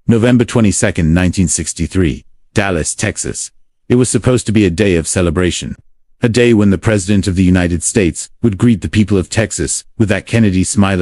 November 22nd, 1963, Dallas, Texas. It was supposed to be a day of celebration. A day when the President of the United States would greet the people of Texas with that Kennedy smile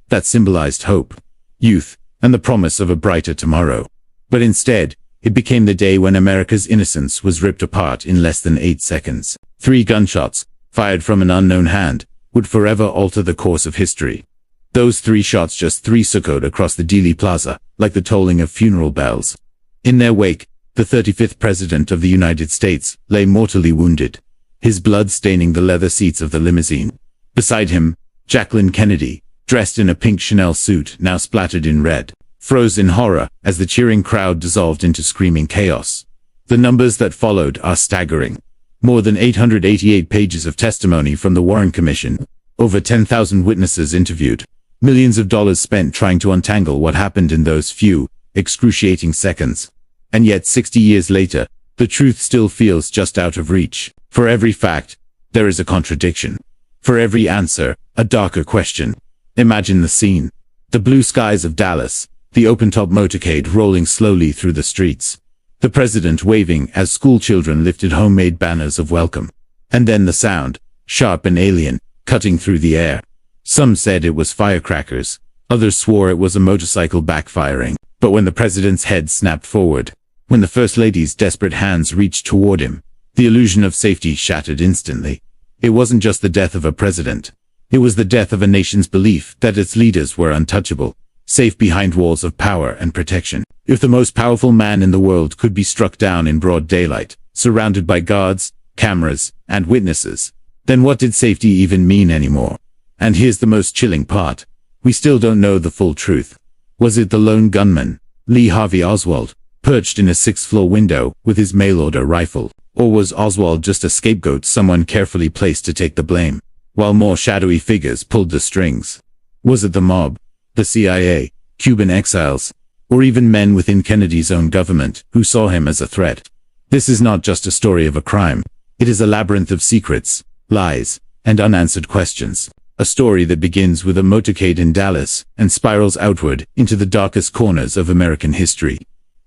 that symbolized hope, youth, and the promise of a brighter tomorrow. But instead, it became the day when America's innocence was ripped apart in less than 8 seconds. 3 gunshots, fired from an unknown hand, would forever alter the course of history. Those 3 shots just 3 echoed across the Dealey Plaza, like the tolling of funeral bells. In their wake, the 35th President of the United States lay mortally wounded, his blood staining the leather seats of the limousine. Beside him, Jacqueline Kennedy, dressed in a pink Chanel suit now splattered in red, froze in horror as the cheering crowd dissolved into screaming chaos. The numbers that followed are staggering. More than 888 pages of testimony from the Warren Commission, over 10,000 witnesses interviewed, millions of dollars spent trying to untangle what happened in those few, excruciating seconds. And yet 60 years later, the truth still feels just out of reach. For every fact, there is a contradiction. For every answer, a darker question. Imagine the scene. The blue skies of Dallas, the open-top motorcade rolling slowly through the streets. The president waving as schoolchildren lifted homemade banners of welcome. And then the sound, sharp and alien, cutting through the air. Some said it was firecrackers. Others swore it was a motorcycle backfiring. But when the president's head snapped forward, when the First Lady's desperate hands reached toward him, the illusion of safety shattered instantly. It wasn't just the death of a president. It was the death of a nation's belief that its leaders were untouchable, safe behind walls of power and protection. If the most powerful man in the world could be struck down in broad daylight, surrounded by guards, cameras, and witnesses, then what did safety even mean anymore? And here's the most chilling part. We still don't know the full truth. Was it the lone gunman, Lee Harvey Oswald, perched in a 6th-floor window with his mail-order rifle? Or was Oswald just a scapegoat someone carefully placed to take the blame, while more shadowy figures pulled the strings? Was it the mob, the CIA, Cuban exiles, or even men within Kennedy's own government who saw him as a threat? This is not just a story of a crime. It is a labyrinth of secrets, lies, and unanswered questions. A story that begins with a motorcade in Dallas and spirals outward into the darkest corners of American history.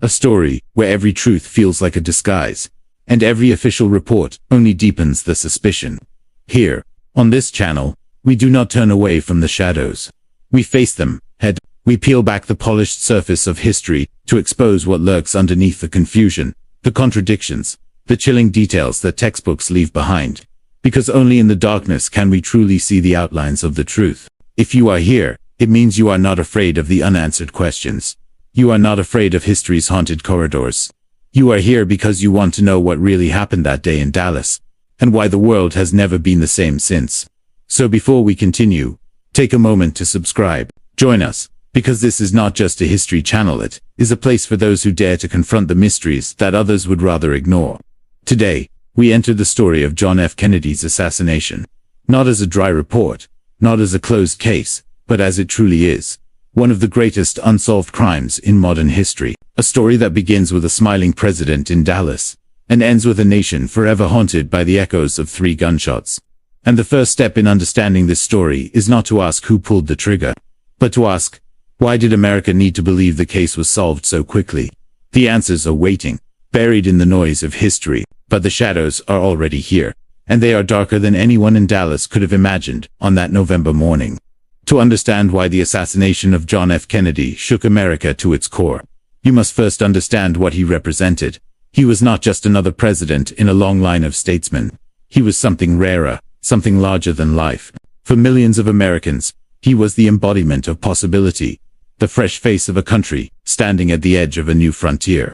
A story where every truth feels like a disguise, and every official report only deepens the suspicion. Here, on this channel, we do not turn away from the shadows. We face them head. We peel back the polished surface of history to expose what lurks underneath the confusion, the contradictions, the chilling details that textbooks leave behind. Because only in the darkness can we truly see the outlines of the truth. If you are here, it means you are not afraid of the unanswered questions. You are not afraid of history's haunted corridors. You are here because you want to know what really happened that day in Dallas, and why the world has never been the same since. So before we continue, take a moment to subscribe. Join us, because this is not just a history channel, it is a place for those who dare to confront the mysteries that others would rather ignore. Today, we enter the story of John F. Kennedy's assassination. Not as a dry report, not as a closed case, but as it truly is. One of the greatest unsolved crimes in modern history. A story that begins with a smiling president in Dallas, and ends with a nation forever haunted by the echoes of 3 gunshots. And the first step in understanding this story is not to ask who pulled the trigger, but to ask, why did America need to believe the case was solved so quickly? The answers are waiting, buried in the noise of history, but the shadows are already here, and they are darker than anyone in Dallas could have imagined on that November morning. To understand why the assassination of John F. Kennedy shook America to its core, you must first understand what he represented. He was not just another president in a long line of statesmen. He was something rarer, something larger than life. For millions of Americans, he was the embodiment of possibility, the fresh face of a country standing at the edge of a new frontier.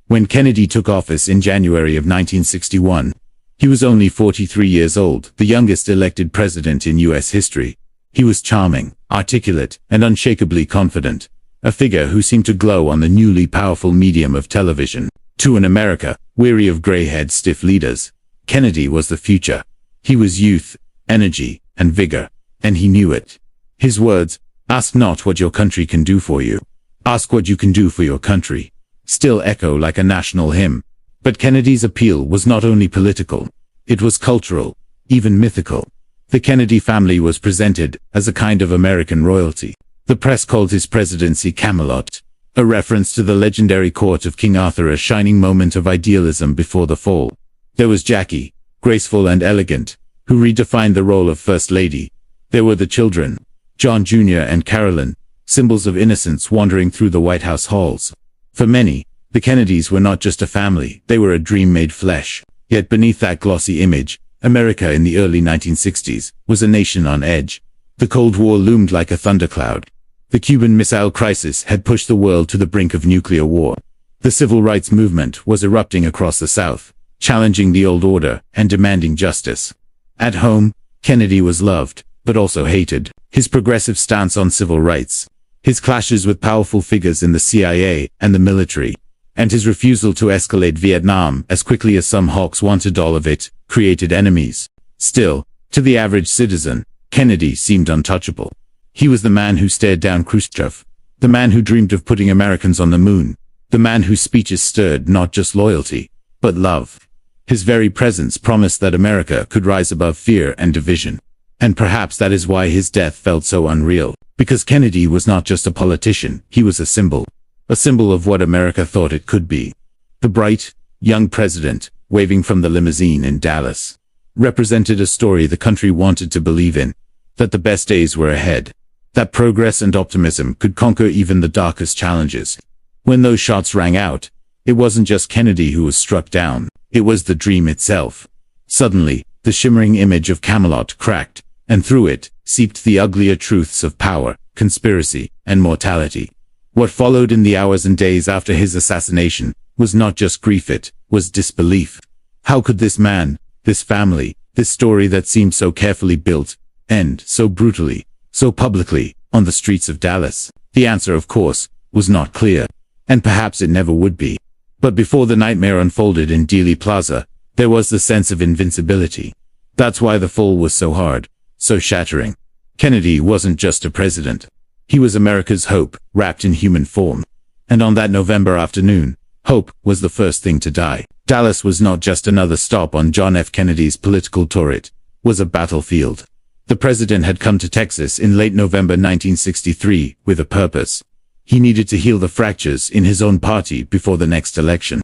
When Kennedy took office in January of 1961, he was only 43 years old, the youngest elected president in U.S. history. He was charming, articulate, and unshakably confident, a figure who seemed to glow on the newly powerful medium of television. To an America weary of gray-haired stiff leaders, Kennedy was the future. He was youth, energy, and vigor, and he knew it. His words, "Ask not what your country can do for you. Ask what you can do for your country," still echo like a national hymn. But Kennedy's appeal was not only political. It was cultural, even mythical. The Kennedy family was presented as a kind of American royalty. The press called his presidency Camelot, a reference to the legendary court of King Arthur, a shining moment of idealism before the fall. There was Jackie, graceful and elegant, who redefined the role of First Lady. There were the children, John Jr. and Carolyn, symbols of innocence wandering through the White House halls. For many, the Kennedys were not just a family, they were a dream made flesh. Yet beneath that glossy image, America in the early 1960s was a nation on edge. The Cold War loomed like a thundercloud. The Cuban Missile Crisis had pushed the world to the brink of nuclear war. The civil rights movement was erupting across the South, challenging the old order and demanding justice. At home, Kennedy was loved, but also hated. His progressive stance on civil rights, his clashes with powerful figures in the CIA and the military, and his refusal to escalate Vietnam as quickly as some hawks wanted all of it, created enemies. Still, to the average citizen, Kennedy seemed untouchable. He was the man who stared down Khrushchev, the man who dreamed of putting Americans on the moon, the man whose speeches stirred not just loyalty, but love. His very presence promised that America could rise above fear and division. And perhaps that is why his death felt so unreal, because Kennedy was not just a politician, he was a symbol of what America thought it could be. The bright, young president, waving from the limousine in Dallas, represented a story the country wanted to believe in, that the best days were ahead, that progress and optimism could conquer even the darkest challenges. When those shots rang out, it wasn't just Kennedy who was struck down, it was the dream itself. Suddenly, the shimmering image of Camelot cracked, and through it seeped the uglier truths of power, conspiracy, and mortality. What followed in the hours and days after his assassination was not just grief, it was disbelief. How could this man, this family, this story that seemed so carefully built, end so brutally, so publicly, on the streets of Dallas? The answer, of course, was not clear, and perhaps it never would be. But before the nightmare unfolded in Dealey Plaza, there was the sense of invincibility. That's why the fall was so hard, so shattering. Kennedy wasn't just a president. He was America's hope, wrapped in human form. And on that November afternoon, hope was the first thing to die. Dallas was not just another stop on John F. Kennedy's political tour, it was a battlefield. The president had come to Texas in late November 1963 with a purpose. He needed to heal the fractures in his own party before the next election.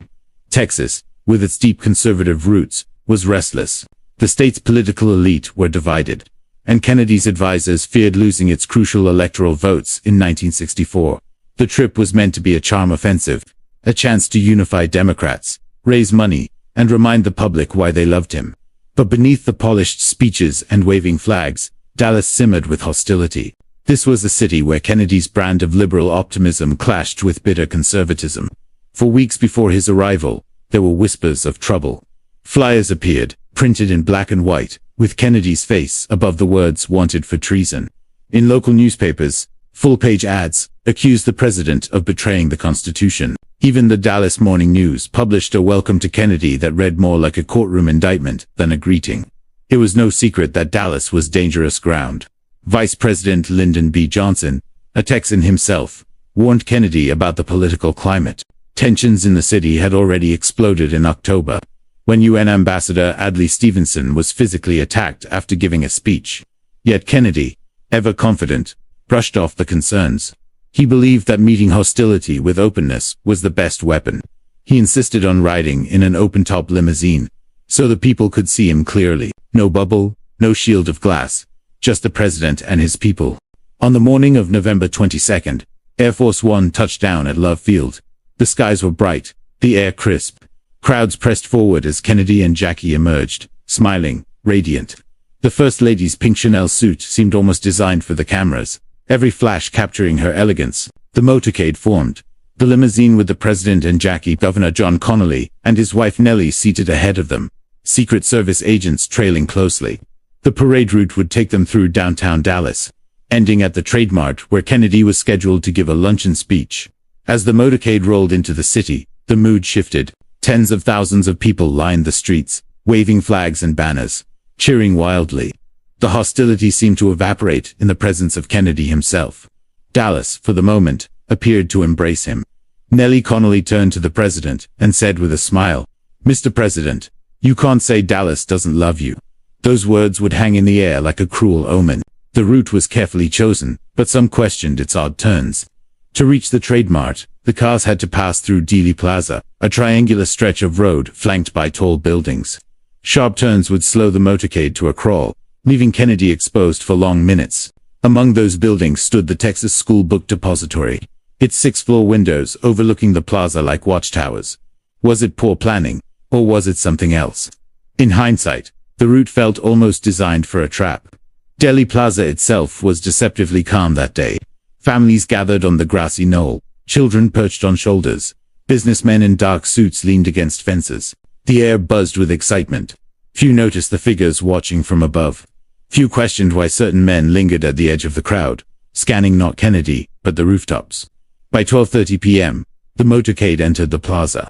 Texas, with its deep conservative roots, was restless. The state's political elite were divided, and Kennedy's advisors feared losing its crucial electoral votes in 1964. The trip was meant to be a charm offensive, a chance to unify Democrats, raise money, and remind the public why they loved him. But beneath the polished speeches and waving flags, Dallas simmered with hostility. This was a city where Kennedy's brand of liberal optimism clashed with bitter conservatism. For weeks before his arrival, there were whispers of trouble. Flyers appeared, printed in black and white, with Kennedy's face above the words "wanted for treason." In local newspapers, full-page ads accused the president of betraying the Constitution. Even the Dallas Morning News published a welcome to Kennedy that read more like a courtroom indictment than a greeting. It was no secret that Dallas was dangerous ground. Vice President Lyndon B. Johnson, a Texan himself, warned Kennedy about the political climate. Tensions in the city had already exploded in October, when UN Ambassador Adlai Stevenson was physically attacked after giving a speech. Yet Kennedy, ever confident, brushed off the concerns. He believed that meeting hostility with openness was the best weapon. He insisted on riding in an open-top limousine, so the people could see him clearly. No bubble, no shield of glass, just the president and his people. On the morning of November 22nd, Air Force One touched down at Love Field. The skies were bright, the air crisp. Crowds pressed forward as Kennedy and Jackie emerged, smiling, radiant. The First Lady's pink Chanel suit seemed almost designed for the cameras, every flash capturing her elegance. The motorcade formed, the limousine with the president and Jackie, Governor John Connally, and his wife Nellie seated ahead of them, Secret Service agents trailing closely. The parade route would take them through downtown Dallas, ending at the Trade Mart where Kennedy was scheduled to give a luncheon speech. As the motorcade rolled into the city, the mood shifted. Tens of thousands of people lined the streets, waving flags and banners, cheering wildly. The hostility seemed to evaporate in the presence of Kennedy himself. Dallas, for the moment, appeared to embrace him. Nellie Connally turned to the president and said with a smile, "Mr. President, you can't say Dallas doesn't love you." Those words would hang in the air like a cruel omen. The route was carefully chosen, but some questioned its odd turns. To reach the Trade Mart, The cars had to pass through Dealey Plaza, a triangular stretch of road flanked by tall buildings. Sharp turns would slow the motorcade to a crawl, leaving Kennedy exposed for long minutes. Among those buildings stood the Texas School Book Depository, its 6-floor windows overlooking the plaza like watchtowers. Was it poor planning, or was it something else? In hindsight, the route felt almost designed for a trap. Dealey Plaza itself was deceptively calm that day. Families gathered on the grassy knoll, children perched on shoulders, businessmen in dark suits leaned against fences. The air buzzed with excitement. Few noticed the figures watching from above. Few questioned why certain men lingered at the edge of the crowd, scanning not Kennedy, but the rooftops. By 12:30 p.m., the motorcade entered the plaza.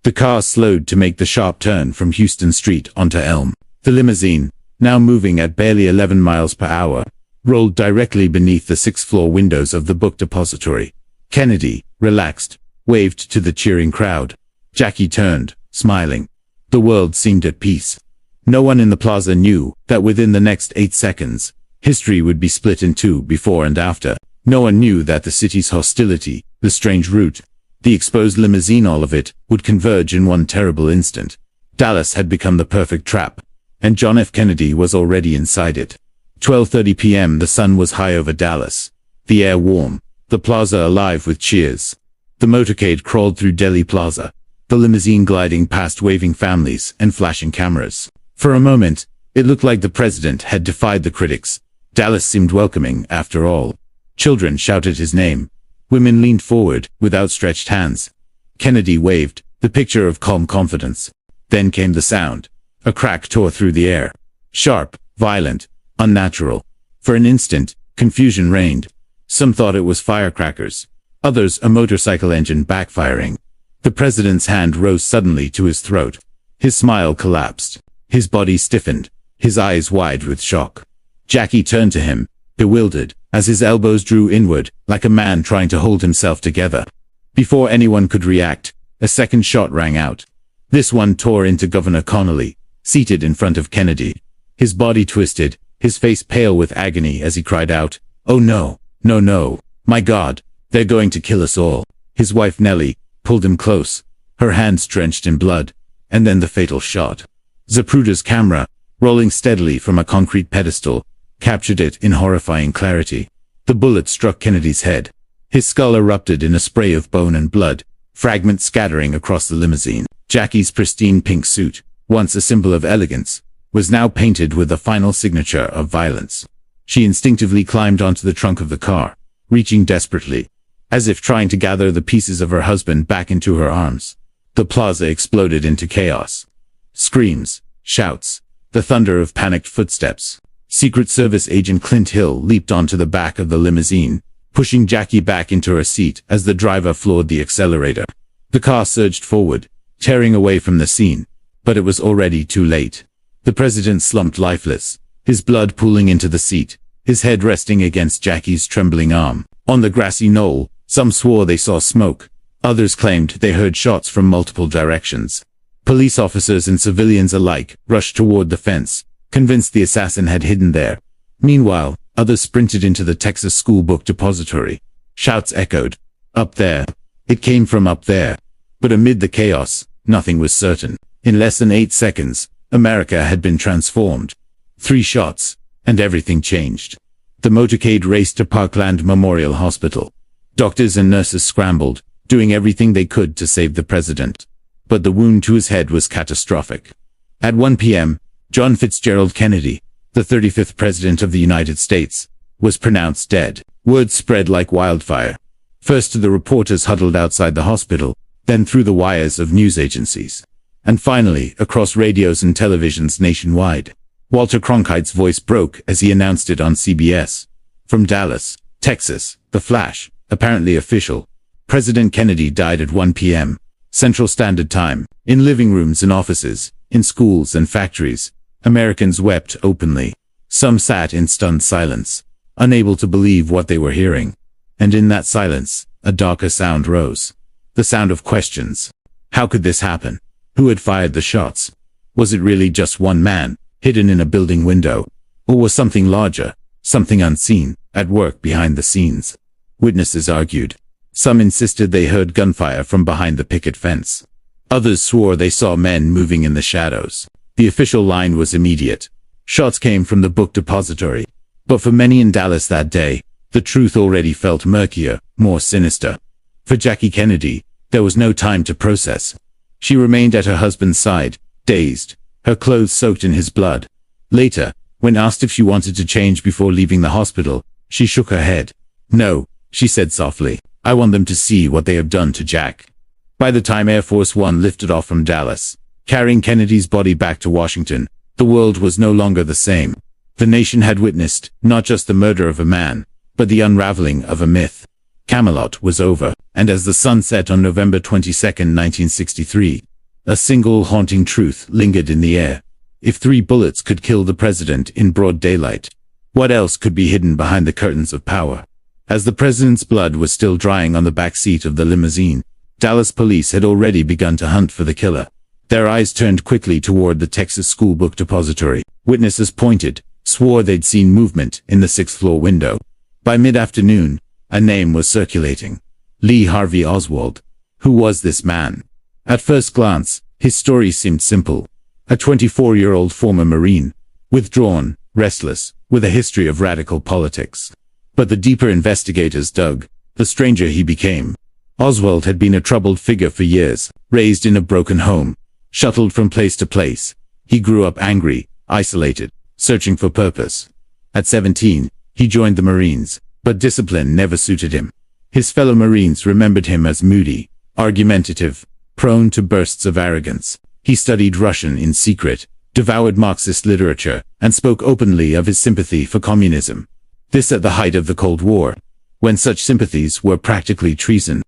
The car slowed to make the sharp turn from Houston Street onto Elm. The limousine, now moving at barely 11 miles per hour, rolled directly beneath the 6th-floor windows of the book depository. Kennedy, relaxed, waved to the cheering crowd. Jackie turned, smiling. The world seemed at peace. No one in the plaza knew that within the next 8 seconds, history would be split in two before and after. No one knew that the city's hostility, the strange route, the exposed limousine, all of it, would converge in one terrible instant. Dallas had become the perfect trap, and John F. Kennedy was already inside it. 12:30 p.m. The sun was high over Dallas, the air warm, the plaza alive with cheers. The motorcade crawled through Dealey Plaza, the limousine gliding past waving families and flashing cameras. For a moment, it looked like the president had defied the critics. Dallas seemed welcoming, after all. Children shouted his name. Women leaned forward, with outstretched hands. Kennedy waved, the picture of calm confidence. Then came the sound. A crack tore through the air. Sharp, violent, unnatural. For an instant, confusion reigned. Some thought it was firecrackers. Others a motorcycle engine backfiring. The president's hand rose suddenly to his throat. His smile collapsed. His body stiffened, his eyes wide with shock. Jackie turned to him, bewildered, as his elbows drew inward, like a man trying to hold himself together. Before anyone could react, a second shot rang out. This one tore into Governor Connolly, seated in front of Kennedy. His body twisted, his face pale with agony as he cried out, "Oh no, no, no, my God, they're going to kill us all." His wife Nellie pulled him close, her hands drenched in blood, and then the fatal shot. Zapruder's camera, rolling steadily from a concrete pedestal, captured it in horrifying clarity. The bullet struck Kennedy's head. His skull erupted in a spray of bone and blood, fragments scattering across the limousine. Jackie's pristine pink suit, once a symbol of elegance, was now painted with the final signature of violence. She instinctively climbed onto the trunk of the car, reaching desperately, as if trying to gather the pieces of her husband back into her arms. The plaza exploded into chaos. Screams, shouts, the thunder of panicked footsteps. Secret Service agent Clint Hill leaped onto the back of the limousine, pushing Jackie back into her seat as the driver floored the accelerator. The car surged forward, tearing away from the scene, but it was already too late. The president slumped lifeless, his blood pooling into the seat, his head resting against Jackie's trembling arm. On the grassy knoll, some swore they saw smoke. Others claimed they heard shots from multiple directions. Police officers and civilians alike rushed toward the fence, convinced the assassin had hidden there. Meanwhile, others sprinted into the Texas School Book Depository. Shouts echoed. Up there. It came from up there. But amid the chaos, nothing was certain. In less than 8 seconds, America had been transformed. 3 shots, and everything changed. The motorcade raced to Parkland Memorial Hospital. Doctors and nurses scrambled, doing everything they could to save the president. But the wound to his head was catastrophic. At 1 p.m., John Fitzgerald Kennedy, the 35th President of the United States, was pronounced dead. Word spread like wildfire. First to the reporters huddled outside the hospital, then through the wires of news agencies, and finally across radios and televisions nationwide. Walter Cronkite's voice broke as he announced it on CBS. From Dallas, Texas, the flash, apparently official. President Kennedy died at 1 p.m. Central Standard Time. In living rooms and offices, in schools and factories, Americans wept openly. Some sat in stunned silence, unable to believe what they were hearing. And in that silence, a darker sound rose. The sound of questions. How could this happen? Who had fired the shots? Was it really just one man, hidden in a building window? Or was something larger, something unseen, at work behind the scenes? Witnesses argued. Some insisted they heard gunfire from behind the picket fence. Others swore they saw men moving in the shadows. The official line was immediate. Shots came from the book depository. But for many in Dallas that day, the truth already felt murkier, more sinister. For Jackie Kennedy, there was no time to process. She remained at her husband's side, dazed, her clothes soaked in his blood. Later, when asked if she wanted to change before leaving the hospital, she shook her head. "No," she said softly. "I want them to see what they have done to Jack." By the time Air Force One lifted off from Dallas, carrying Kennedy's body back to Washington, the world was no longer the same. The nation had witnessed, not just the murder of a man, but the unraveling of a myth. Camelot was over, and as the sun set on November 22, 1963, a single haunting truth lingered in the air. If 3 bullets could kill the president in broad daylight, what else could be hidden behind the curtains of power? As the president's blood was still drying on the back seat of the limousine, Dallas police had already begun to hunt for the killer. Their eyes turned quickly toward the Texas school book depository. Witnesses pointed, swore they'd seen movement in the 6th-floor window. By mid-afternoon, a name was circulating. Lee Harvey Oswald. Who was this man? At first glance, his story seemed simple. A 24-year-old former Marine, withdrawn, restless, with a history of radical politics. But the deeper investigators dug, the stranger he became. Oswald had been a troubled figure for years, raised in a broken home, shuttled from place to place. He grew up angry, isolated, searching for purpose. At 17, he joined the Marines, but discipline never suited him. His fellow Marines remembered him as moody, argumentative, prone to bursts of arrogance. He studied Russian in secret, devoured Marxist literature, and spoke openly of his sympathy for communism. This at the height of the Cold War, when such sympathies were practically treason.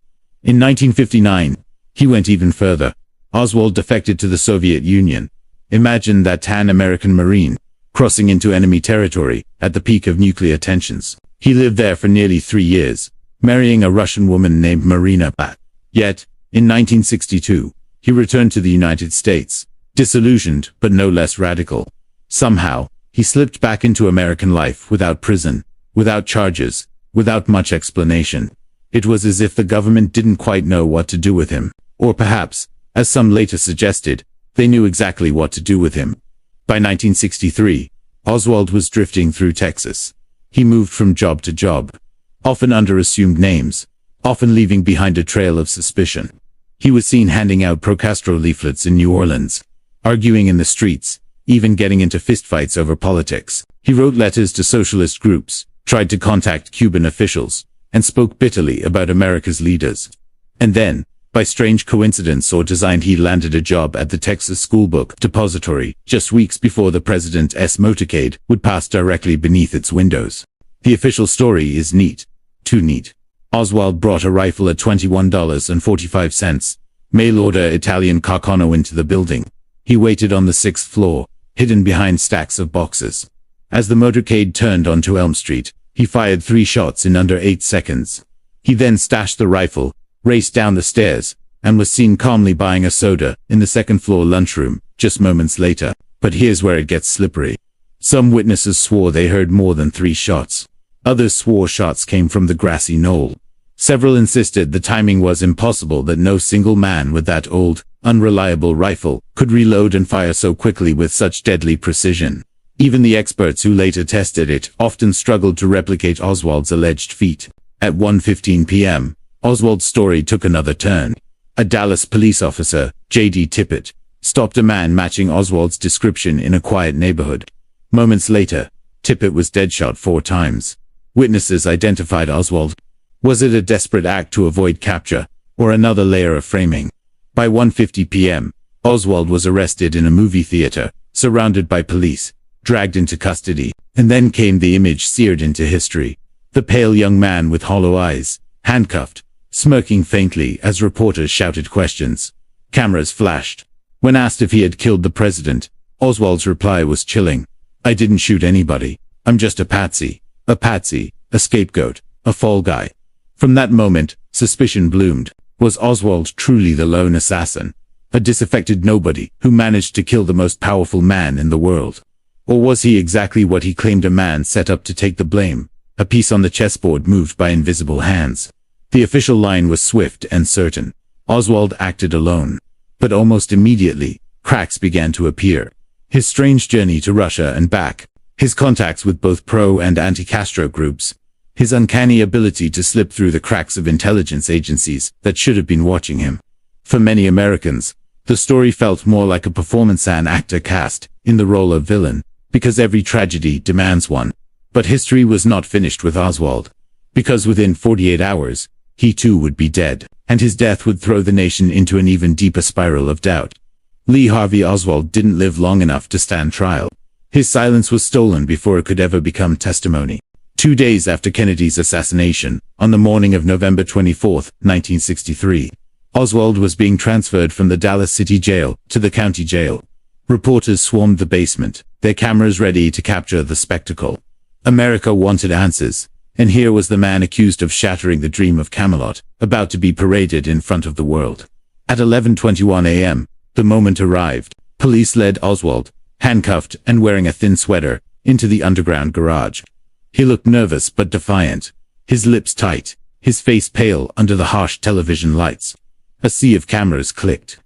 In 1959, he went even further. Oswald defected to the Soviet Union. Imagine that tan American Marine, crossing into enemy territory, at the peak of nuclear tensions. He lived there for nearly 3 years, marrying a Russian woman named Marina Bat. Yet, in 1962, he returned to the United States, disillusioned but no less radical. Somehow, he slipped back into American life without prison, without charges, without much explanation. It was as if the government didn't quite know what to do with him, or perhaps, as some later suggested, they knew exactly what to do with him. By 1963, Oswald was drifting through Texas. He moved from job to job, often under assumed names, often leaving behind a trail of suspicion. He was seen handing out pro-Castro leaflets in New Orleans, arguing in the streets, even getting into fistfights over politics. He wrote letters to socialist groups, tried to contact Cuban officials, and spoke bitterly about America's leaders. And then, by strange coincidence or design, he landed a job at the Texas School Book Depository, just weeks before the President's motorcade would pass directly beneath its windows. The official story is neat. Too neat. Oswald brought a rifle at $21.45, mail-order Italian Carcano into the building. He waited on the 6th floor, hidden behind stacks of boxes. As the motorcade turned onto Elm Street, he fired 3 shots in under 8 seconds. He then stashed the rifle, raced down the stairs, and was seen calmly buying a soda in the 2nd-floor lunchroom, just moments later. But here's where it gets slippery. Some witnesses swore they heard more than 3 shots. Others swore shots came from the grassy knoll. Several insisted the timing was impossible, that no single man with that old, unreliable rifle could reload and fire so quickly with such deadly precision. Even the experts who later tested it often struggled to replicate Oswald's alleged feat. At 1:15 p.m., Oswald's story took another turn. A Dallas police officer, J.D. Tippett, stopped a man matching Oswald's description in a quiet neighborhood. Moments later, Tippett was deadshot 4 times. Witnesses identified Oswald. Was it a desperate act to avoid capture, or another layer of framing? By 1:50 p.m., Oswald was arrested in a movie theater, surrounded by police, dragged into custody, and then came the image seared into history. The pale young man with hollow eyes, handcuffed, smirking faintly as reporters shouted questions. Cameras flashed. When asked if he had killed the president, Oswald's reply was chilling. "I didn't shoot anybody. I'm just a patsy, a scapegoat, a fall guy." From that moment, suspicion bloomed. Was Oswald truly the lone assassin? A disaffected nobody who managed to kill the most powerful man in the world? Or was he exactly what he claimed, a man set up to take the blame, a piece on the chessboard moved by invisible hands? The official line was swift and certain. Oswald acted alone. But almost immediately, cracks began to appear. His strange journey to Russia and back, his contacts with both pro- and anti-Castro groups, his uncanny ability to slip through the cracks of intelligence agencies that should have been watching him. For many Americans, the story felt more like a performance an actor cast in the role of villain, because every tragedy demands one. But history was not finished with Oswald. Because within 48 hours, he too would be dead, and his death would throw the nation into an even deeper spiral of doubt. Lee Harvey Oswald didn't live long enough to stand trial. His silence was stolen before it could ever become testimony. 2 days after Kennedy's assassination, on the morning of November 24, 1963, Oswald was being transferred from the Dallas City Jail to the county jail. Reporters swarmed the basement, their cameras ready to capture the spectacle. America wanted answers, and here was the man accused of shattering the dream of Camelot, about to be paraded in front of the world. At 11:21 a.m., the moment arrived. Police led Oswald, handcuffed and wearing a thin sweater, into the underground garage. He looked nervous but defiant, his lips tight, his face pale under the harsh television lights. A sea of cameras clicked.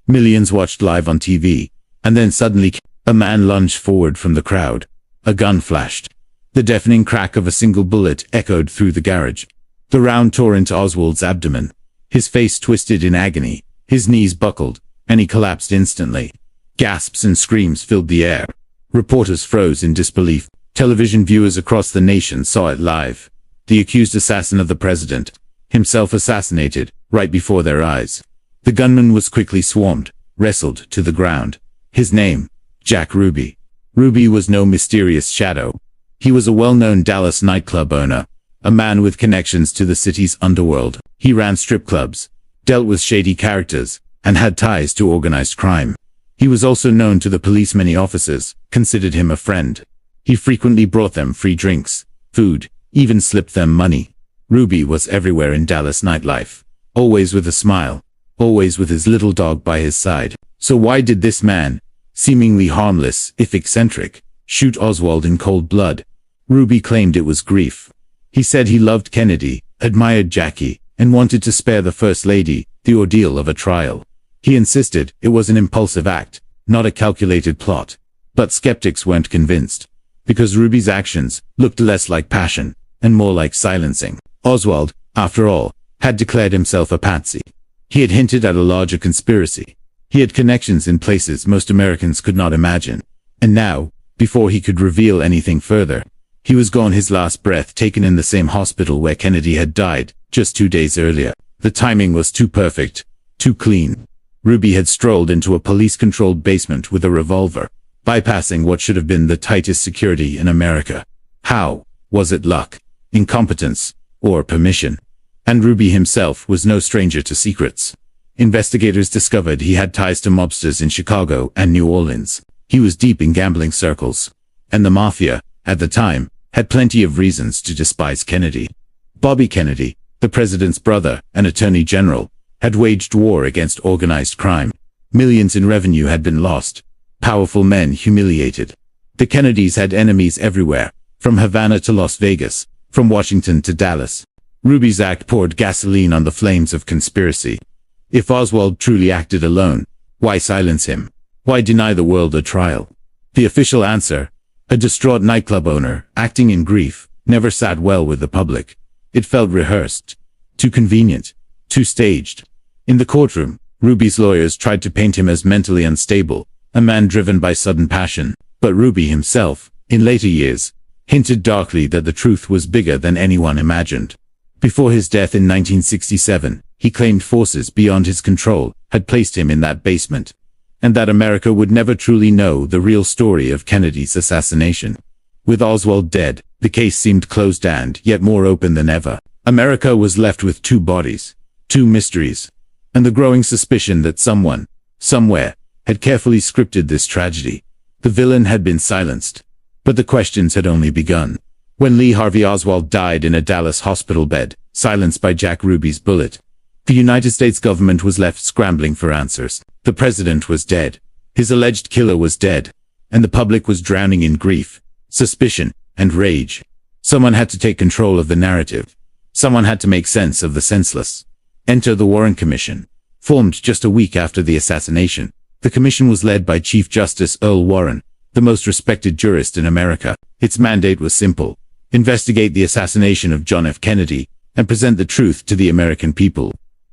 Millions watched live on TV, and then suddenly, a man lunged forward from the crowd. A gun flashed. The deafening crack of a single bullet echoed through the garage. The round tore into Oswald's abdomen. His face twisted in agony, his knees buckled, and he collapsed instantly. Gasps and screams filled the air. Reporters froze in disbelief. Television viewers across the nation saw it live. The accused assassin of the president, himself assassinated, right before their eyes. The gunman was quickly swarmed, wrestled to the ground. His name, Jack Ruby. Ruby was no mysterious shadow. He was a well-known Dallas nightclub owner, a man with connections to the city's underworld. He ran strip clubs, dealt with shady characters, and had ties to organized crime. He was also known to the police. Many officers considered him a friend. He frequently brought them free drinks, food, even slipped them money. Ruby was everywhere in Dallas nightlife, always with a smile, always with his little dog by his side. So why did this man, seemingly harmless if eccentric, shoot Oswald in cold blood? Ruby claimed it was grief. He said he loved Kennedy, admired Jackie, and wanted to spare the First Lady the ordeal of a trial. He insisted it was an impulsive act, not a calculated plot. But skeptics weren't convinced, because Ruby's actions looked less like passion and more like silencing. Oswald, after all, had declared himself a patsy. He had hinted at a larger conspiracy. He had connections in places most Americans could not imagine. And now, before he could reveal anything further, he was gone, his last breath taken in the same hospital where Kennedy had died just 2 days earlier. The timing was too perfect, too clean. Ruby had strolled into a police-controlled basement with a revolver, bypassing what should have been the tightest security in America. How? Was it luck, incompetence, or permission? And Ruby himself was no stranger to secrets. Investigators discovered he had ties to mobsters in Chicago and New Orleans. He was deep in gambling circles. And the mafia, at the time, had plenty of reasons to despise Kennedy. Bobby Kennedy, the president's brother and attorney general, had waged war against organized crime. Millions in revenue had been lost. Powerful men humiliated. The Kennedys had enemies everywhere, from Havana to Las Vegas, from Washington to Dallas. Ruby's act poured gasoline on the flames of conspiracy. If Oswald truly acted alone, why silence him? Why deny the world a trial? The official answer, a distraught nightclub owner, acting in grief, never sat well with the public. It felt rehearsed, too convenient, too staged. In the courtroom, Ruby's lawyers tried to paint him as mentally unstable, a man driven by sudden passion. But Ruby himself, in later years, hinted darkly that the truth was bigger than anyone imagined. Before his death in 1967, he claimed forces beyond his control had placed him in that basement, and that America would never truly know the real story of Kennedy's assassination. With Oswald dead, the case seemed closed and yet more open than ever. America was left with two bodies, two mysteries, and the growing suspicion that someone, somewhere, had carefully scripted this tragedy. The villain had been silenced, but the questions had only begun. When Lee Harvey Oswald died in a Dallas hospital bed, silenced by Jack Ruby's bullet, the United States government was left scrambling for answers. The president was dead. His alleged killer was dead. And the public was drowning in grief, suspicion, and rage. Someone had to take control of the narrative. Someone had to make sense of the senseless. Enter the Warren Commission. Formed just a week after the assassination, the commission was led by Chief Justice Earl Warren, the most respected jurist in America. Its mandate was simple: investigate the assassination of John F. Kennedy and present the truth to the American people.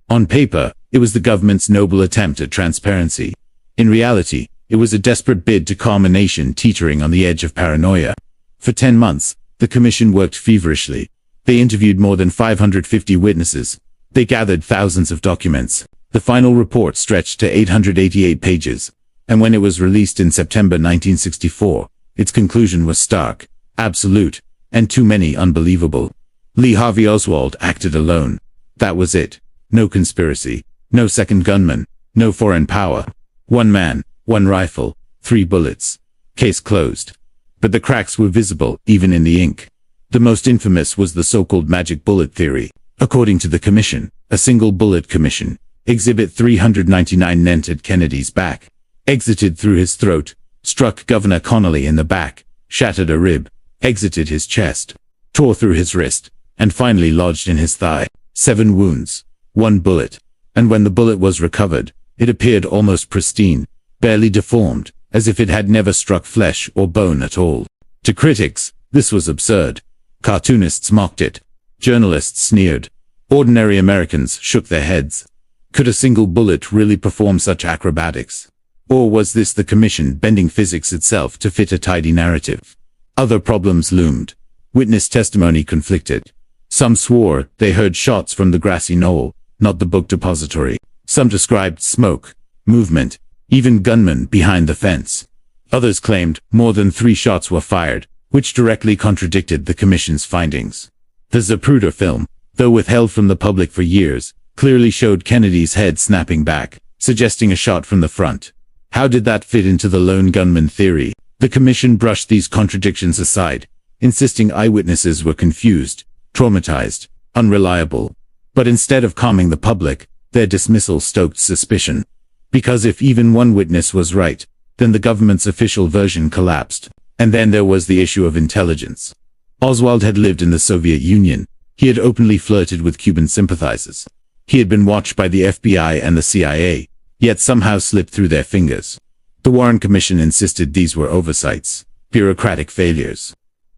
On paper, it was the government's noble attempt at transparency. In reality, it was a desperate bid to calm a nation teetering on the edge of paranoia. For 10 months, the commission worked feverishly. They interviewed more than 550 witnesses. They gathered thousands of documents. The final report stretched to 888 pages, and when it was released in September 1964, its conclusion was stark, absolute, and too many unbelievable. Lee Harvey Oswald acted alone. That was it. No conspiracy, no second gunman, no foreign power. One man, one rifle, 3 bullets. Case closed. But the cracks were visible, even in the ink. The most infamous was the so-called magic bullet theory. According to the commission, a single bullet commission, Exhibit 399, entered Kennedy's back, exited through his throat, struck Governor Connally in the back, shattered a rib, exited his chest, tore through his wrist, and finally lodged in his thigh. 7 wounds, 1 bullet. And when the bullet was recovered, it appeared almost pristine, barely deformed, as if it had never struck flesh or bone at all. To critics, this was absurd. Cartoonists mocked it. Journalists sneered. Ordinary Americans shook their heads. Could a single bullet really perform such acrobatics? Or was this the commission bending physics itself to fit a tidy narrative? Other problems loomed. Witness testimony conflicted. Some swore they heard shots from the grassy knoll, not the book depository. Some described smoke, movement, even gunmen behind the fence. Others claimed more than 3 shots were fired, which directly contradicted the commission's findings. The Zapruder film, though withheld from the public for years, clearly showed Kennedy's head snapping back, suggesting a shot from the front. How did that fit into the lone gunman theory? The commission brushed these contradictions aside, insisting eyewitnesses were confused, traumatized, unreliable. But instead of calming the public, their dismissal stoked suspicion. Because if even one witness was right, then the government's official version collapsed. And then there was the issue of intelligence. Oswald had lived in the Soviet Union. He had openly flirted with Cuban sympathizers. He had been watched by the FBI and the CIA, yet somehow slipped through their fingers. The Warren Commission insisted these were oversights, bureaucratic failures.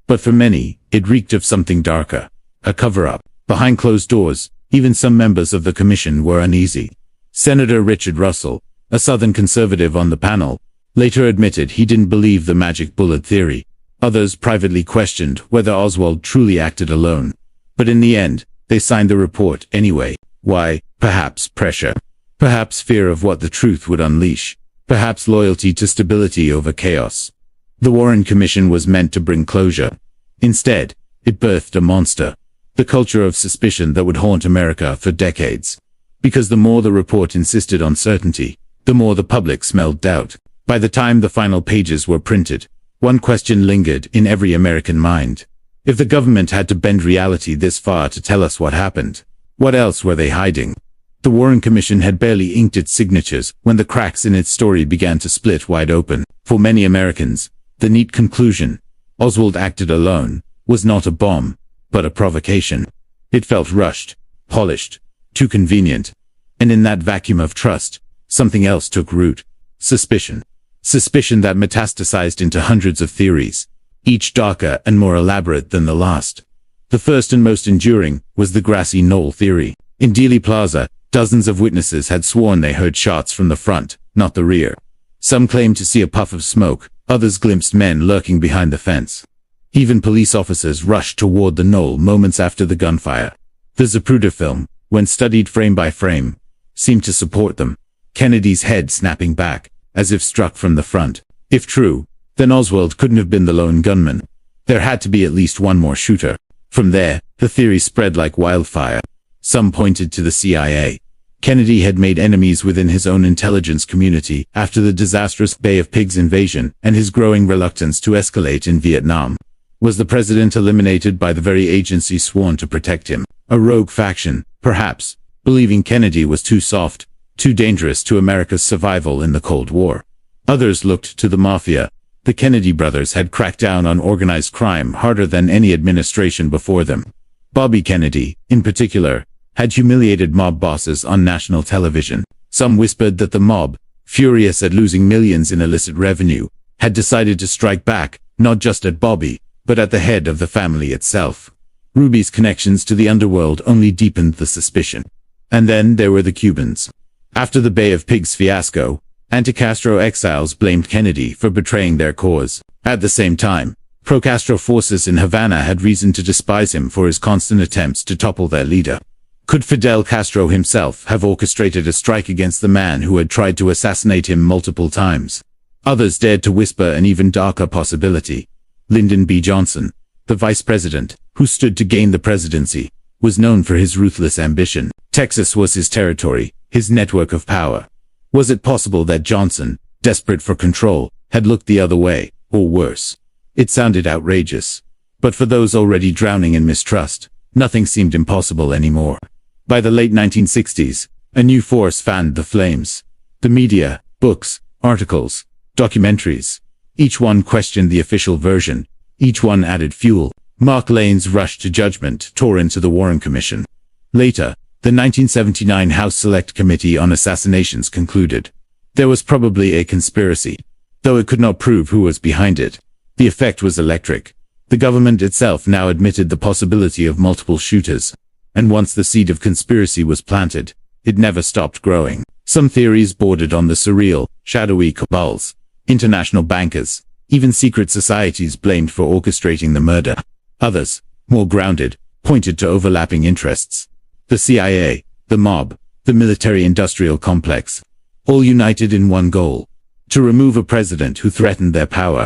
But for many, it reeked of something darker, a cover-up. Behind closed doors, even some members of the commission were uneasy. Senator Richard Russell, a Southern conservative on the panel, later admitted he didn't believe the magic bullet theory. Others privately questioned whether Oswald truly acted alone. But in the end, they signed the report anyway. Why? Perhaps pressure. Perhaps fear of what the truth would unleash. Perhaps loyalty to stability over chaos. The Warren Commission was meant to bring closure. Instead, it birthed a monster. The culture of suspicion that would haunt America for decades. Because the more the report insisted on certainty, the more the public smelled doubt. By the time the final pages were printed, one question lingered in every American mind. If the government had to bend reality this far to tell us what happened, what else were they hiding? The Warren Commission had barely inked its signatures when the cracks in its story began to split wide open. For many Americans, the neat conclusion, Oswald acted alone, was not a bomb, but a provocation. It felt rushed, polished, too convenient. And in that vacuum of trust, something else took root. Suspicion. Suspicion that metastasized into hundreds of theories, each darker and more elaborate than the last. The first and most enduring was the grassy knoll theory. In Dealey Plaza, dozens of witnesses had sworn they heard shots from the front, not the rear. Some claimed to see a puff of smoke, others glimpsed men lurking behind the fence. Even police officers rushed toward the knoll moments after the gunfire. The Zapruder film, when studied frame by frame, seemed to support them. Kennedy's head snapping back, as if struck from the front. If true, then Oswald couldn't have been the lone gunman. There had to be at least one more shooter. From there, the theory spread like wildfire. Some pointed to the CIA. Kennedy had made enemies within his own intelligence community after the disastrous Bay of Pigs invasion and his growing reluctance to escalate in Vietnam. Was the president eliminated by the very agency sworn to protect him? A rogue faction, perhaps, believing Kennedy was too soft, too dangerous to America's survival in the Cold War. Others looked to the mafia. The Kennedy brothers had cracked down on organized crime harder than any administration before them. Bobby Kennedy, in particular, had humiliated mob bosses on national television. Some whispered that the mob, furious at losing millions in illicit revenue, had decided to strike back, not just at Bobby, but at the head of the family itself. Ruby's connections to the underworld only deepened the suspicion. And then there were the Cubans. After the Bay of Pigs fiasco, anti-Castro exiles blamed Kennedy for betraying their cause. At the same time, pro-Castro forces in Havana had reason to despise him for his constant attempts to topple their leader. Could Fidel Castro himself have orchestrated a strike against the man who had tried to assassinate him multiple times? Others dared to whisper an even darker possibility. Lyndon B. Johnson, the vice president, who stood to gain the presidency, was known for his ruthless ambition. Texas was his territory, his network of power. Was it possible that Johnson, desperate for control, had looked the other way, or worse? It sounded outrageous. But for those already drowning in mistrust, nothing seemed impossible anymore. By the late 1960s, a new force fanned the flames. The media, books, articles, documentaries. Each one questioned the official version. Each one added fuel. Mark Lane's rush to judgment tore into the Warren Commission. Later, the 1979 House Select Committee on Assassinations concluded there was probably a conspiracy, though it could not prove who was behind it. The effect was electric. The government itself now admitted the possibility of multiple shooters, and once the seed of conspiracy was planted, it never stopped growing. Some theories bordered on the surreal, shadowy cabals, international bankers, even secret societies blamed for orchestrating the murder. Others, more grounded, pointed to overlapping interests. The CIA, the mob, the military-industrial complex, all united in one goal: to remove a president who threatened their power.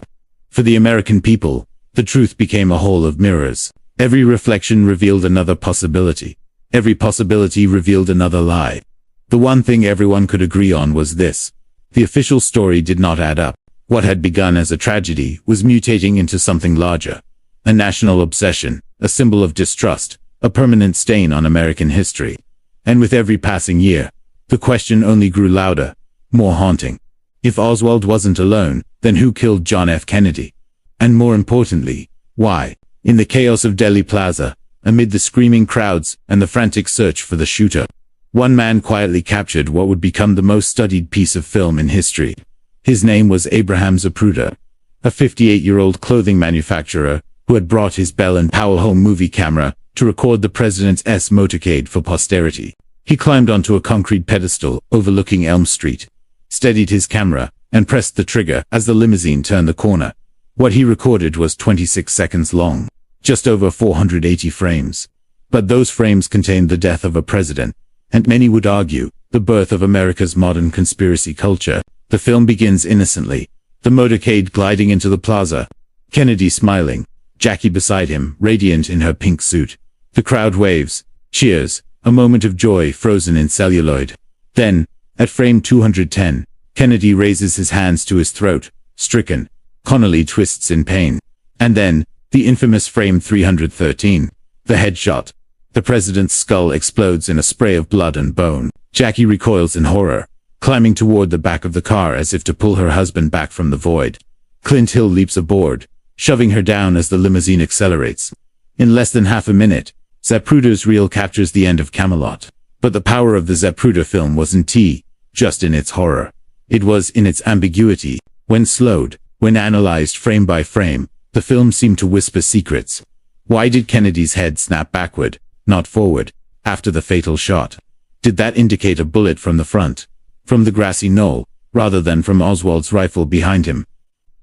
For the American people, the truth became a hall of mirrors. Every reflection revealed another possibility. Every possibility revealed another lie. The one thing everyone could agree on was this: the official story did not add up. What had begun as a tragedy was mutating into something larger. A national obsession, a symbol of distrust, a permanent stain on American history. And with every passing year, the question only grew louder, more haunting. If Oswald wasn't alone, then who killed John F. Kennedy? And more importantly, why? In the chaos of Dealey Plaza, amid the screaming crowds and the frantic search for the shooter, one man quietly captured what would become the most studied piece of film in history. His name was Abraham Zapruder, a 58-year-old clothing manufacturer who had brought his Bell & Powell home movie camera to record the president's motorcade for posterity. He climbed onto a concrete pedestal overlooking Elm Street, steadied his camera, and pressed the trigger as the limousine turned the corner. What he recorded was 26 seconds long, just over 480 frames. But those frames contained the death of a president, and many would argue, the birth of America's modern conspiracy culture. The film begins innocently, the motorcade gliding into the plaza, Kennedy smiling, Jackie beside him, radiant in her pink suit. The crowd waves, cheers, a moment of joy frozen in celluloid. Then, at frame 210, Kennedy raises his hands to his throat, stricken. Connolly twists in pain. And then, the infamous frame 313, the headshot. The president's skull explodes in a spray of blood and bone. Jackie recoils in horror, climbing toward the back of the car as if to pull her husband back from the void. Clint Hill leaps aboard, shoving her down as the limousine accelerates. In less than half a minute, Zapruder's reel captures the end of Camelot. But the power of the Zapruder film wasn't just in its horror. It was in its ambiguity. When slowed, when analyzed frame by frame, the film seemed to whisper secrets. Why did Kennedy's head snap backward, not forward, after the fatal shot? Did that indicate a bullet from the front, from the grassy knoll, rather than from Oswald's rifle behind him?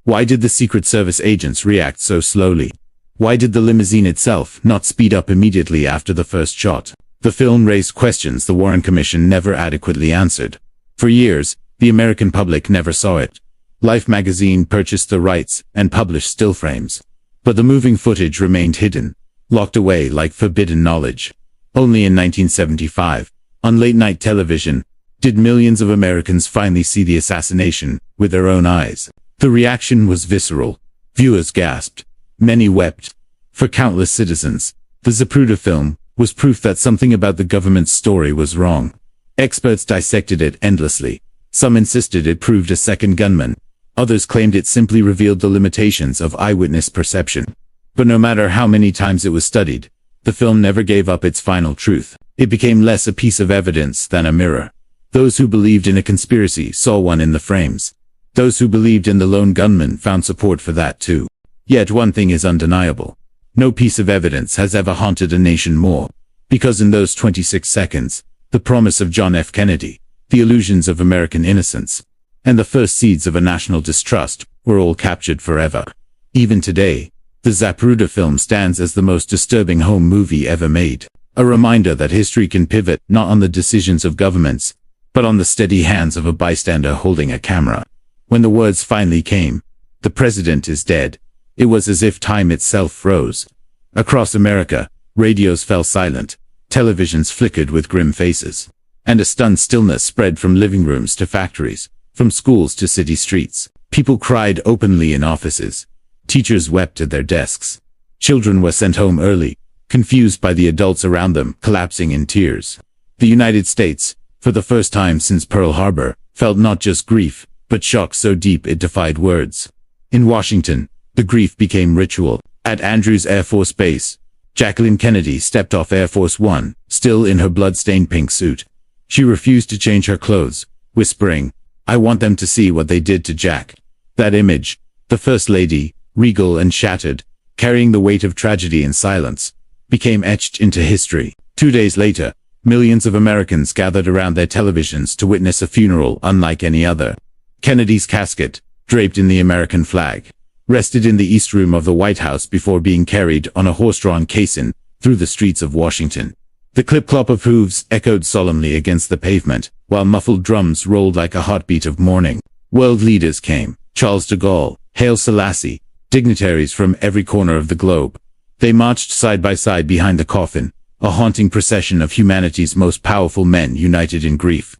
Why did the Secret Service agents react so slowly? Why did the limousine itself not speed up immediately after the first shot? The film raised questions the Warren Commission never adequately answered. For years, the American public never saw it. Life magazine purchased the rights and published still frames. But the moving footage remained hidden, locked away like forbidden knowledge. Only in 1975, on late-night television, did millions of Americans finally see the assassination with their own eyes. The reaction was visceral. Viewers gasped. Many wept. For countless citizens, the Zapruder film was proof that something about the government's story was wrong. Experts dissected it endlessly. Some insisted it proved a second gunman. Others claimed it simply revealed the limitations of eyewitness perception. But no matter how many times it was studied, the film never gave up its final truth. It became less a piece of evidence than a mirror. Those who believed in a conspiracy saw one in the frames. Those who believed in the lone gunman found support for that too. Yet one thing is undeniable. No piece of evidence has ever haunted a nation more. Because in those 26 seconds, the promise of John F. Kennedy, the illusions of American innocence, and the first seeds of a national distrust were all captured forever. Even today, the Zapruder film stands as the most disturbing home movie ever made. A reminder that history can pivot not on the decisions of governments, but on the steady hands of a bystander holding a camera. When the words finally came, "The president is dead," it was as if time itself froze. Across America, radios fell silent, televisions flickered with grim faces, and a stunned stillness spread from living rooms to factories, from schools to city streets. People cried openly in offices. Teachers wept at their desks. Children were sent home early, confused by the adults around them, collapsing in tears. The United States, for the first time since Pearl Harbor, felt not just grief, but shock so deep it defied words. In Washington, the grief became ritual. At Andrews Air Force Base, Jacqueline Kennedy stepped off Air Force One, still in her blood-stained pink suit. She refused to change her clothes, whispering, "I want them to see what they did to Jack." That image, the First Lady, regal and shattered, carrying the weight of tragedy in silence, became etched into history. 2 days later, millions of Americans gathered around their televisions to witness a funeral unlike any other. Kennedy's casket, draped in the American flag, rested in the East Room of the White House before being carried on a horse-drawn caisson through the streets of Washington. The clip-clop of hooves echoed solemnly against the pavement, while muffled drums rolled like a heartbeat of mourning. World leaders came: Charles de Gaulle, Haile Selassie, dignitaries from every corner of the globe. They marched side by side behind the coffin, a haunting procession of humanity's most powerful men united in grief.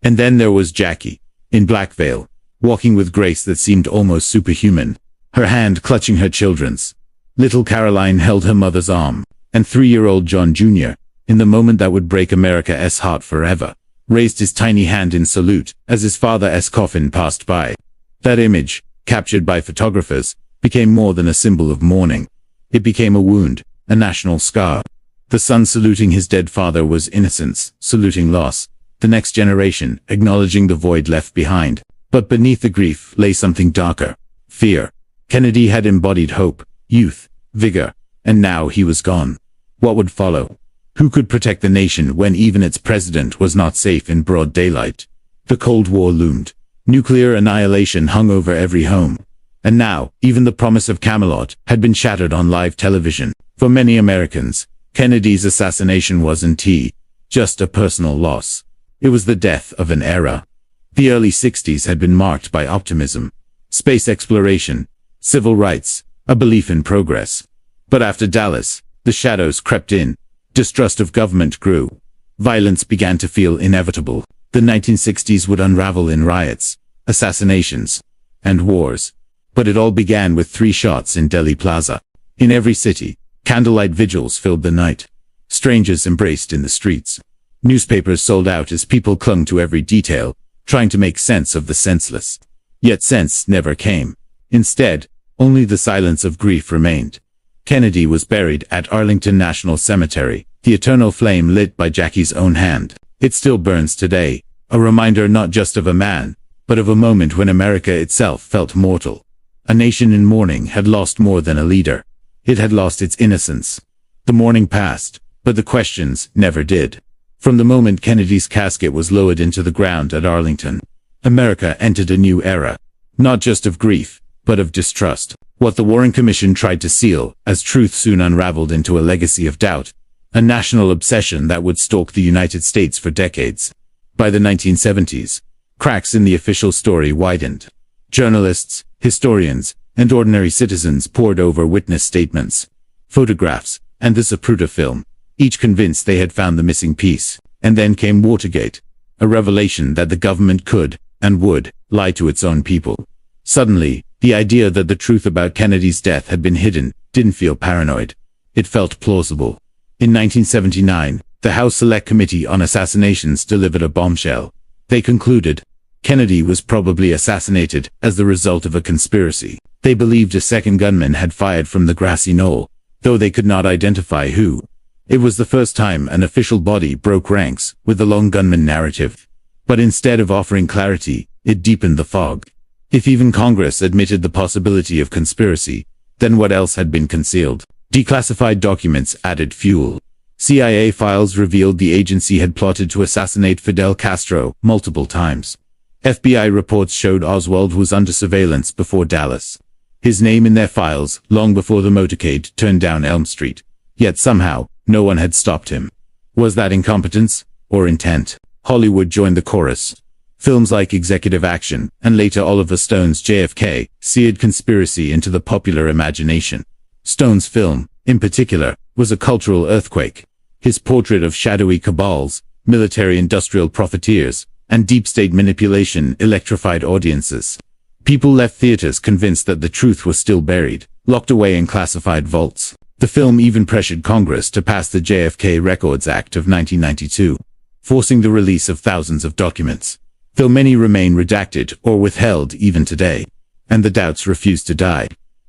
And then there was Jackie, in black veil, walking with grace that seemed almost superhuman, her hand clutching her children's. Little Caroline held her mother's arm, and 3-year-old John Jr., in the moment that would break America's heart forever, raised his tiny hand in salute as his father's coffin passed by. That image, captured by photographers, became more than a symbol of mourning. It became a wound, a national scar. The son saluting his dead father was innocence, saluting loss, the next generation acknowledging the void left behind. But beneath the grief lay something darker: fear. Kennedy had embodied hope, youth, vigor, and now he was gone. What would follow? Who could protect the nation when even its president was not safe in broad daylight? The Cold War loomed. Nuclear annihilation hung over every home. And now, even the promise of Camelot had been shattered on live television. For many Americans, Kennedy's assassination wasn't just a personal loss. It was the death of an era. The early 60s had been marked by optimism, space exploration, civil rights, a belief in progress. But after Dallas, the shadows crept in. Distrust of government grew. Violence began to feel inevitable. The 1960s would unravel in riots, assassinations, and wars. But it all began with 3 shots in Delhi Plaza. In every city, candlelight vigils filled the night. Strangers embraced in the streets. Newspapers sold out as people clung to every detail, trying to make sense of the senseless. Yet sense never came. Instead, only the silence of grief remained. Kennedy was buried at Arlington National Cemetery, the eternal flame lit by Jackie's own hand. It still burns today, a reminder not just of a man, but of a moment when America itself felt mortal. A nation in mourning had lost more than a leader. It had lost its innocence. The mourning passed, but the questions never did. From the moment Kennedy's casket was lowered into the ground at Arlington, America entered a new era, not just of grief, but of distrust. What the Warren Commission tried to seal as truth soon unraveled into a legacy of doubt, a national obsession that would stalk the United States for decades. By the 1970s, cracks in the official story widened. Journalists, historians, and ordinary citizens pored over witness statements, photographs, and the Zapruder film, each convinced they had found the missing piece. And then came Watergate, a revelation that the government could, and would, lie to its own people. Suddenly, the idea that the truth about Kennedy's death had been hidden didn't feel paranoid. It felt plausible. In 1979, the House Select Committee on Assassinations delivered a bombshell. They concluded Kennedy was probably assassinated as the result of a conspiracy. They believed a second gunman had fired from the grassy knoll, though they could not identify who. It was the first time an official body broke ranks with the lone gunman narrative. But instead of offering clarity, it deepened the fog. If even Congress admitted the possibility of conspiracy, then what else had been concealed? Declassified documents added fuel. CIA files revealed the agency had plotted to assassinate Fidel Castro multiple times. FBI reports showed Oswald was under surveillance before Dallas. His name in their files long before the motorcade turned down Elm Street. Yet somehow, no one had stopped him. Was that incompetence or intent? Hollywood joined the chorus. Films like Executive Action and later Oliver Stone's JFK seared conspiracy into the popular imagination. Stone's film, in particular, was a cultural earthquake. His portrait of shadowy cabals, military-industrial profiteers, and deep state manipulation electrified audiences. People left theaters convinced that the truth was still buried, locked away in classified vaults. The film even pressured Congress to pass the JFK Records Act of 1992, forcing the release of thousands of documents, though many remain redacted or withheld even today. And the doubts refuse to die.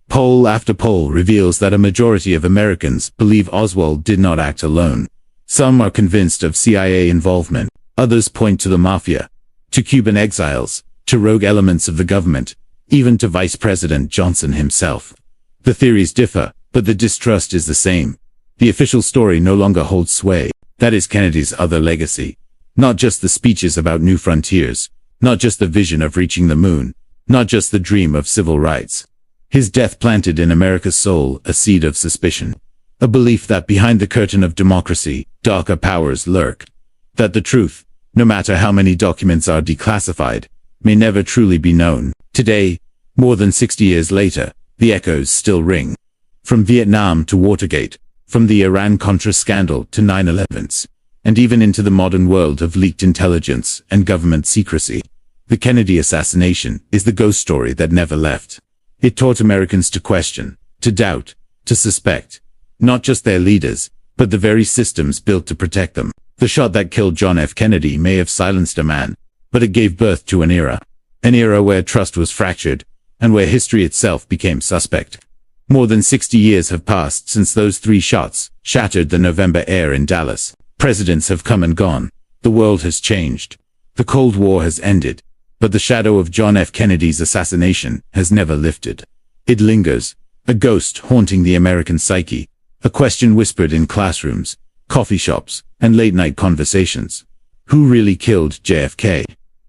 Poll after poll reveals that a majority of Americans believe Oswald did not act alone. Some are convinced of CIA involvement, others point to the mafia, to Cuban exiles, to rogue elements of the government, even to Vice President Johnson himself. The theories differ, but the distrust is the same. The official story no longer holds sway. That is Kennedy's other legacy. Not just the speeches about new frontiers, not just the vision of reaching the moon, not just the dream of civil rights. His death planted in America's soul a seed of suspicion. A belief that behind the curtain of democracy, darker powers lurk. That the truth, no matter how many documents are declassified, may never truly be known. Today, more than 60 years later, the echoes still ring. From Vietnam to Watergate, from the Iran-Contra scandal to 9/11s, and even into the modern world of leaked intelligence and government secrecy. The Kennedy assassination is the ghost story that never left. It taught Americans to question, to doubt, to suspect, not just their leaders, but the very systems built to protect them. The shot that killed John F. Kennedy may have silenced a man, but it gave birth to an era where trust was fractured, and where history itself became suspect. More than 60 years have passed since those 3 shots shattered the November air in Dallas. Presidents have come and gone. The world has changed. The Cold War has ended. But the shadow of John F. Kennedy's assassination has never lifted. It lingers, a ghost haunting the American psyche, a question whispered in classrooms, coffee shops, and late-night conversations. Who really killed JFK?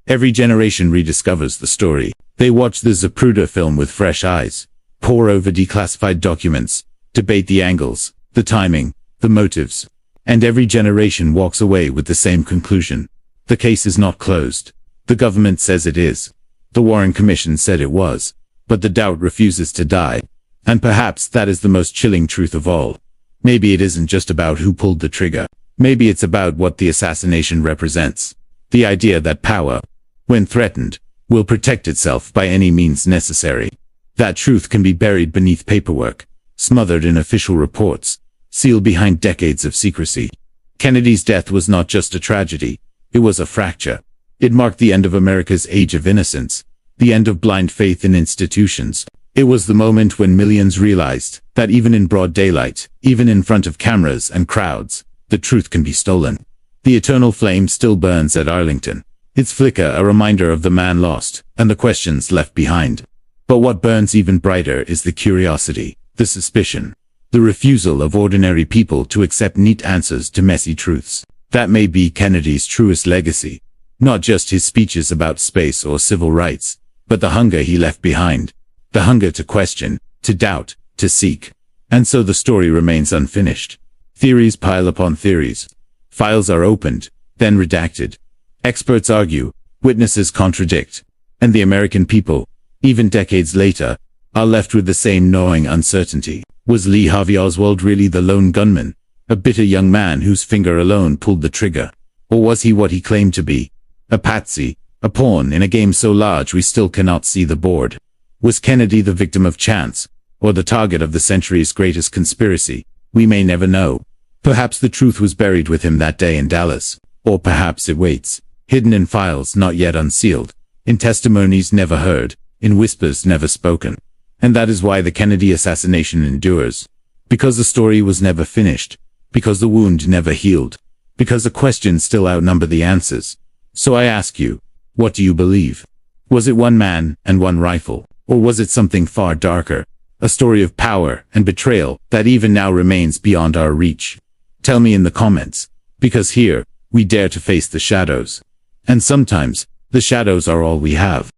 Every generation rediscovers the story. They watch the Zapruder film with fresh eyes, pore over declassified documents, debate the angles, the timing, the motives. And every generation walks away with the same conclusion. The case is not closed. The government says it is. The Warren Commission said it was. But the doubt refuses to die. And perhaps that is the most chilling truth of all. Maybe it isn't just about who pulled the trigger. Maybe it's about what the assassination represents. The idea that power, when threatened, will protect itself by any means necessary. That truth can be buried beneath paperwork, smothered in official reports, sealed behind decades of secrecy. Kennedy's death was not just a tragedy. It was a fracture. It marked the end of America's age of innocence, the end of blind faith in institutions. It was the moment when millions realized that even in broad daylight, even in front of cameras and crowds, the truth can be stolen. The eternal flame still burns at Arlington, its flicker a reminder of the man lost and the questions left behind. But what burns even brighter is the curiosity, the suspicion, the refusal of ordinary people to accept neat answers to messy truths. That may be Kennedy's truest legacy. Not just his speeches about space or civil rights, but the hunger he left behind. The hunger to question, to doubt, to seek. And so the story remains unfinished. Theories pile upon theories. Files are opened, then redacted. Experts argue, witnesses contradict. And the American people, even decades later, are left with the same gnawing uncertainty. Was Lee Harvey Oswald really the lone gunman? A bitter young man whose finger alone pulled the trigger? Or was he what he claimed to be? A patsy, a pawn in a game so large we still cannot see the board. Was Kennedy the victim of chance, or the target of the century's greatest conspiracy? We may never know. Perhaps the truth was buried with him that day in Dallas, or perhaps it waits, hidden in files not yet unsealed, in testimonies never heard, in whispers never spoken. And that is why the Kennedy assassination endures. Because the story was never finished, because the wound never healed, because the questions still outnumber the answers. So I ask you, what do you believe? Was it one man and one rifle, or was it something far darker? A story of power and betrayal that even now remains beyond our reach. Tell me in the comments, because here, we dare to face the shadows. And sometimes, the shadows are all we have.